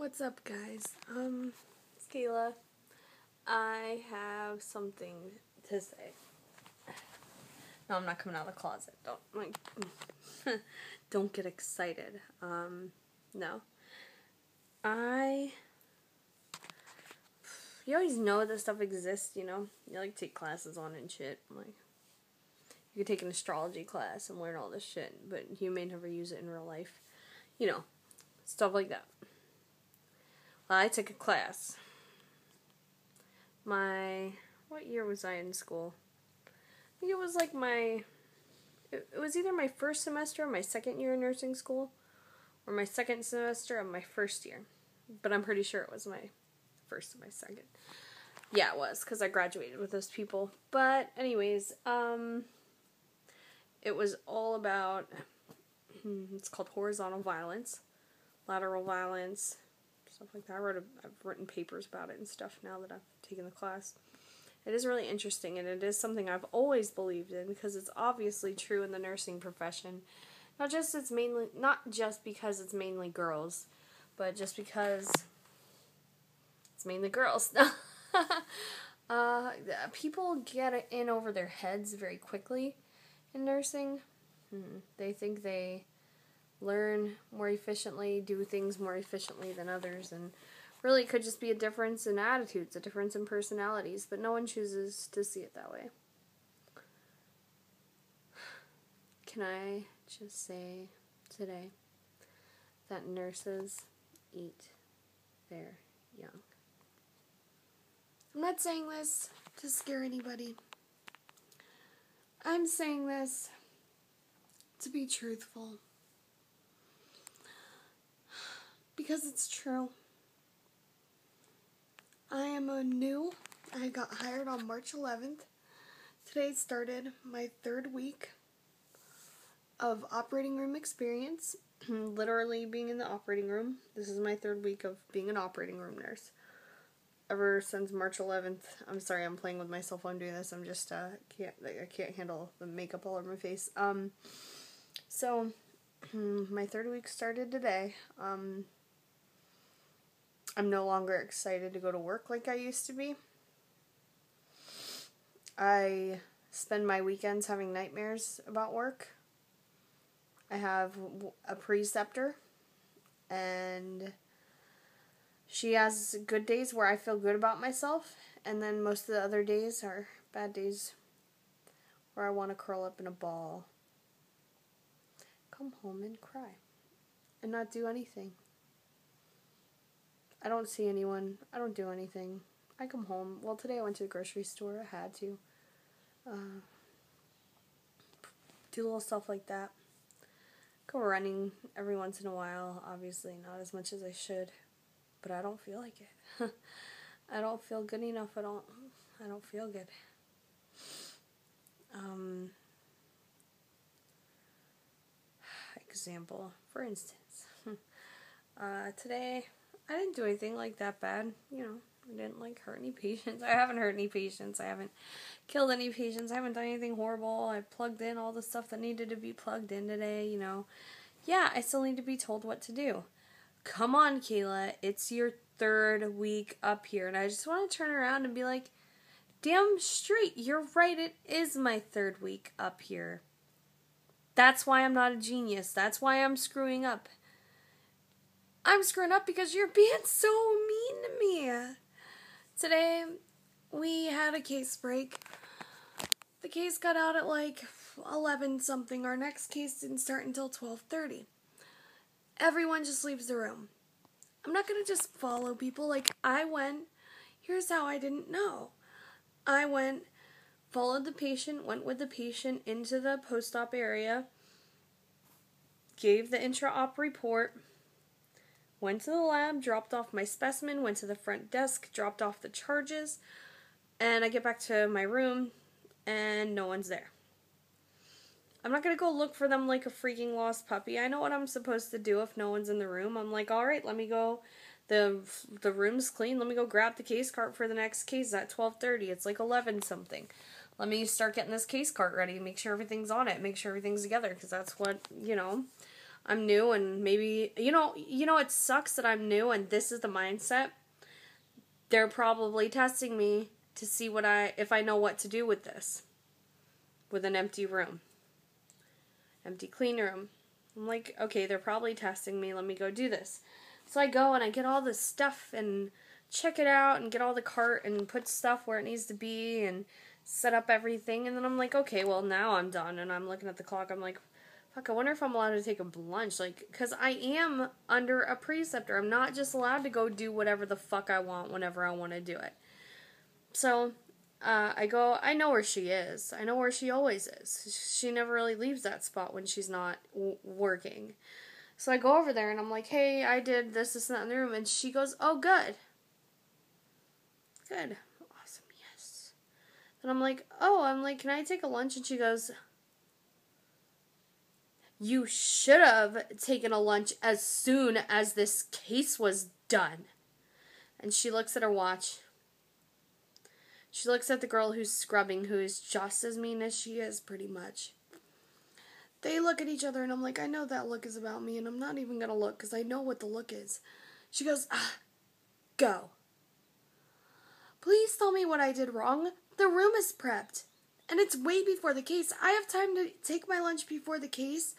What's up, guys? It's Kayla. I have something to say. No, I'm not coming out of the closet. Don't get excited. No. You always know this stuff exists, you know? You take classes on it and shit. You could take an astrology class and learn all this shit, but you may never use it in real life. You know, stuff like that. I took a class. What year was I in school? I think it was it was either my first semester of my second year in nursing school, or my second semester of my first year. But I'm pretty sure it was my first of my second. Yeah, it was, because I graduated with those people. But anyways, it was all about, it's called horizontal violence, lateral violence, stuff like that. I've written papers about it and stuff now that I've taken the class. It is really interesting, and it is something I've always believed in because it's obviously true in the nursing profession. Not just because it's mainly girls, but just because it's mainly girls. People get it in over their heads very quickly in nursing. They think they learn more efficiently, do things more efficiently than others, and really it could just be a difference in attitudes, a difference in personalities, but no one chooses to see it that way. Can I just say today that nurses eat their young? I'm not saying this to scare anybody. I'm saying this to be truthful. Because it's true. I got hired on March 11th. Today started my third week of operating room experience. Literally being in the operating room. This is my third week of being an operating room nurse. Ever since March 11th. I'm sorry, I'm playing with myself while I'm doing this. I'm just, I can't handle the makeup all over my face. So, my third week started today. I'm no longer excited to go to work like I used to be. I spend my weekends having nightmares about work. I have a preceptor, and she has good days where I feel good about myself, and then most of the other days are bad days where I want to curl up in a ball, come home and cry, and not do anything. I don't see anyone. I don't do anything. I come home. Well, today I went to the grocery store. I had to. Do little stuff like that. Go running every once in a while. Obviously, not as much as I should. But I don't feel like it. I don't feel good enough. I don't feel good. Example. For instance. Today, I didn't do anything that bad. You know, I didn't hurt any patients. I haven't hurt any patients. I haven't killed any patients. I haven't done anything horrible. I plugged in all the stuff that needed to be plugged in today, you know. Yeah, I still need to be told what to do. Come on, Kayla. It's your third week up here. And I just want to turn around and be like, damn straight, you're right. It is my third week up here. That's why I'm not a genius. That's why I'm screwing up. I'm screwing up because you're being so mean to me. Today, we had a case break. The case got out at 11 something. Our next case didn't start until 12:30. Everyone just leaves the room. I'm not going to just follow people. Here's how I didn't know. I followed the patient, went with the patient into the post-op area, gave the intra-op report, went to the lab, dropped off my specimen, went to the front desk, dropped off the charges, and I get back to my room, and no one's there. I'm not going to go look for them like a freaking lost puppy. I know what I'm supposed to do if no one's in the room. I'm like, alright, let me go. The room's clean. Let me go grab the case cart for the next case at 12:30. It's 11 something. Let me start getting this case cart ready, make sure everything's on it, make sure everything's together, because that's what, you know. I'm new and maybe, it sucks that I'm new and this is the mindset. They're probably testing me to see if I know what to do with this. With an empty room. Empty clean room. I'm like, okay, they're probably testing me. Let me go do this. So I go and I get all this stuff and check it out and get all the cart and put stuff where it needs to be and set up everything. And then I'm like, okay, well, now I'm done. And I'm looking at the clock. I'm like, fuck, I wonder if I'm allowed to take a lunch. Like, because I am under a preceptor. I'm not just allowed to go do whatever the fuck I want whenever I want to do it. So I go, I know where she is. I know where she always is. She never really leaves that spot when she's not working. So I go over there and I'm like, hey, I did this, and that in the room. And she goes, oh, good. Good. Awesome, yes. And I'm like, can I take a lunch? And she goes, you should have taken a lunch as soon as this case was done. And she looks at her watch. She looks at the girl who's scrubbing, who is just as mean as she is, pretty much. They look at each other, and I'm like, I know that look is about me, and I'm not even going to look, because I know what the look is. She goes, go. Please tell me what I did wrong. The room is prepped, and it's way before the case. I have time to take my lunch before the case,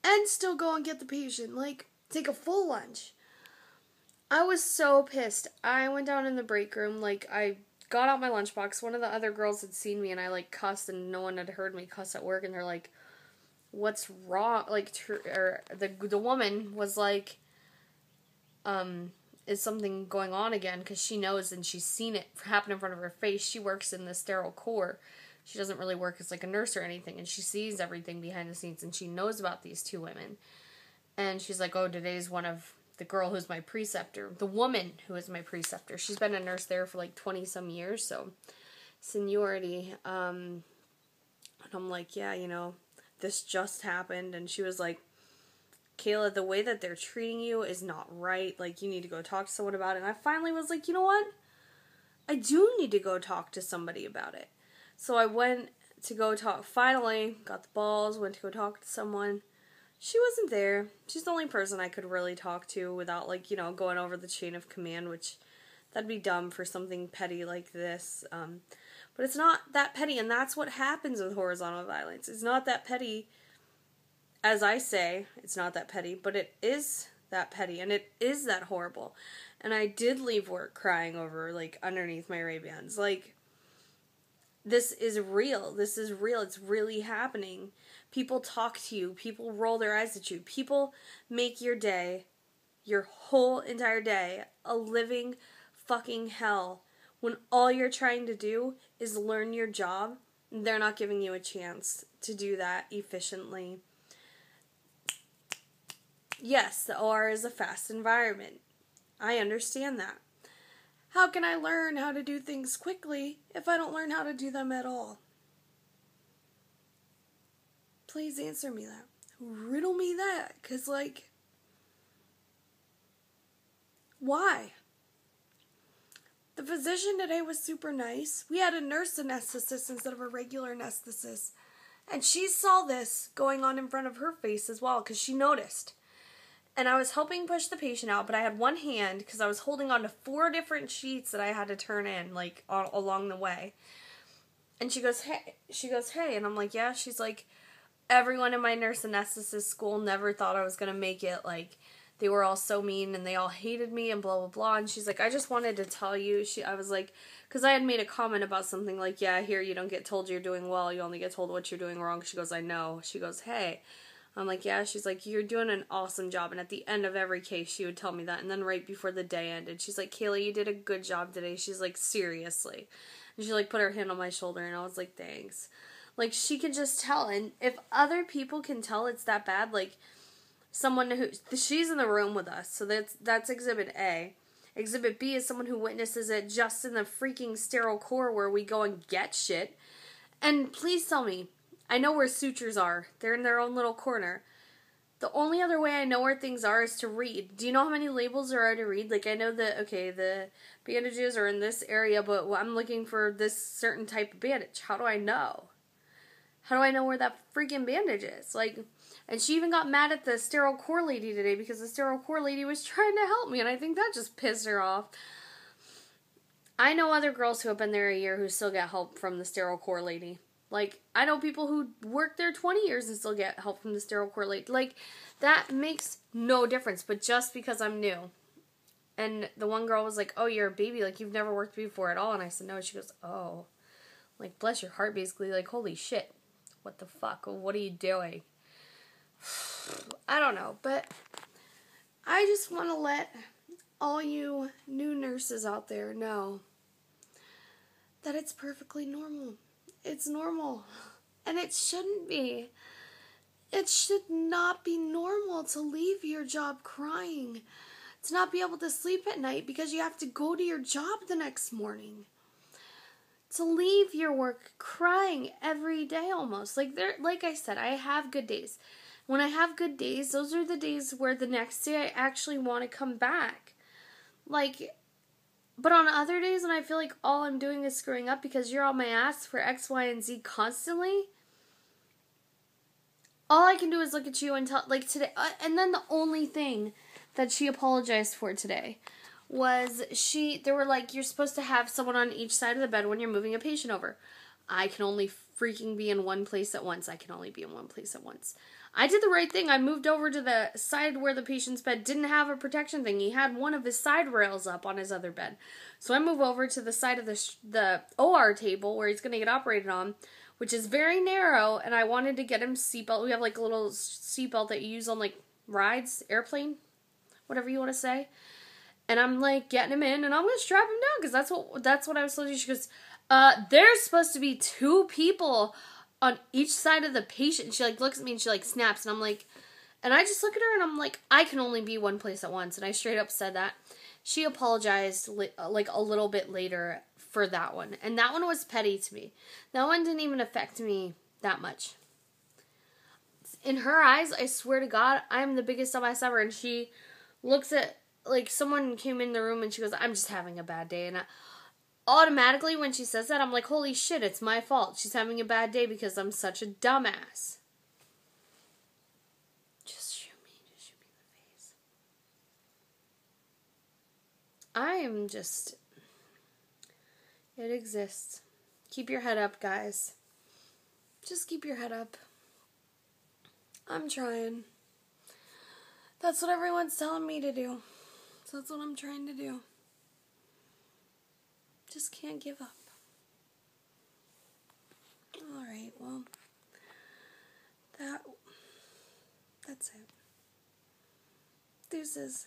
and still go and get the patient. Like, take a full lunch. I was so pissed. I went down in the break room, I got out my lunchbox. One of the other girls had seen me, and I, cussed, and no one had heard me cuss at work, and they're like, what's wrong? The woman was like, is something going on again? Because she knows, and she's seen it happen in front of her face. She works in the sterile core. She doesn't really work as, a nurse or anything, and she sees everything behind the scenes, and she knows about these two women. And she's like, oh, today's one of the girl who's my preceptor, the woman who is my preceptor. She's been a nurse there for 20-some years, so seniority. And I'm like, yeah, this just happened. And she was like, Kayla, the way that they're treating you is not right. You need to go talk to someone about it. And I finally was like, you know what? I do need to go talk to somebody about it. So I went to go talk. Finally, got the balls, went to go talk to someone. She wasn't there. She's the only person I could really talk to without, going over the chain of command, which that'd be dumb for something petty like this. But it's not that petty, and that's what happens with horizontal violence. It's not that petty, as I say, it's not that petty, but it is that petty, and it is that horrible. And I did leave work crying over, underneath my Ray-Bans. This is real. This is real. It's really happening. People talk to you. People roll their eyes at you. People make your day, your whole entire day, a living fucking hell when all you're trying to do is learn your job. They're not giving you a chance to do that efficiently. Yes, the OR is a fast environment. I understand that. How can I learn how to do things quickly if I don't learn how to do them at all? Please answer me that. Riddle me that. Because, why? The physician today was super nice. We had a nurse anesthetist instead of a regular anesthetist. And she saw this going on in front of her face as well because she noticed. And I was helping push the patient out, but I had one hand because I was holding on to 4 different sheets that I had to turn in, along the way. And she goes, hey. And I'm like, yeah. She's like, everyone in my nurse anesthetist school never thought I was going to make it. They were all so mean and they all hated me and blah, blah, blah. And she's like, I just wanted to tell you. I was like, because I had made a comment about something yeah, here you don't get told you're doing well. You only get told what you're doing wrong. She goes, I know. She goes, hey. I'm like, yeah. She's like, you're doing an awesome job. And at the end of every case, she would tell me that. And then right before the day ended, she's like, Kayla, you did a good job today. She's like, seriously. And she put her hand on my shoulder and I was like, thanks. She can just tell. And if other people can tell it's that bad, someone she's in the room with us. So that's Exhibit A. Exhibit B is someone who witnesses it just in the freaking sterile core where we go and get shit. And please tell me, I know where sutures are. They're in their own little corner. The only other way I know where things are is to read. Do you know how many labels there are to read? I know that, okay, the bandages are in this area, but I'm looking for this certain type of bandage. How do I know? How do I know where that freaking bandage is? And she even got mad at the sterile core lady today because the sterile core lady was trying to help me, and I think that just pissed her off. I know other girls who have been there a year who still get help from the sterile core lady. Like, I know people who work there 20 years and still get help from the sterile core lady. Like, that makes no difference, but just because I'm new. And the one girl was like, oh, you're a baby, like, you've never worked before at all. And I said, no. She goes, oh. Like, bless your heart, basically. Like, holy shit. What the fuck? What are you doing? I don't know, but I just want to let all you new nurses out there know that it's perfectly normal. It's normal. And it shouldn't be. It should not be normal to leave your job crying. To not be able to sleep at night because you have to go to your job the next morning. To leave your work crying every day almost. Like I said, I have good days. When I have good days, those are the days where the next day I actually want to come back. But on other days when I feel like all I'm doing is screwing up because you're on my ass for X, Y, and Z constantly, all I can do is look at you and tell, like today, and then the only thing that she apologized for today was they were like, you're supposed to have someone on each side of the bed when you're moving a patient over. I can only freaking be in one place at once. I can only be in one place at once. I did the right thing. I moved over to the side where the patient's bed didn't have a protection thing. He had one of his side rails up on his other bed. So I move over to the side of the OR table where he's going to get operated on, which is very narrow, and I wanted to get him seatbelt. We have like a little seatbelt that you use on like rides, airplane, whatever you want to say. And I'm like getting him in, and I'm gonna strap him down because that's what I was told you. She goes, there's supposed to be 2 people on each side of the patient. And she like looks at me and she like snaps, and I'm like, and I just look at her and I'm like, I can only be one place at once. And I straight up said that. She apologized like a little bit later for that one, and that one was petty to me. That one didn't even affect me that much. In her eyes, I swear to God, I'm the biggest dumbass ever. And she looks at, like, someone came in the room and she goes, I'm just having a bad day. And automatically when she says that, I'm like, holy shit, it's my fault. She's having a bad day because I'm such a dumbass. Just shoot me in the face. I am just, it exists. Keep your head up, guys. Just keep your head up. I'm trying. That's what everyone's telling me to do. So that's what I'm trying to do. Just can't give up. Alright, well, that's it. Deuces.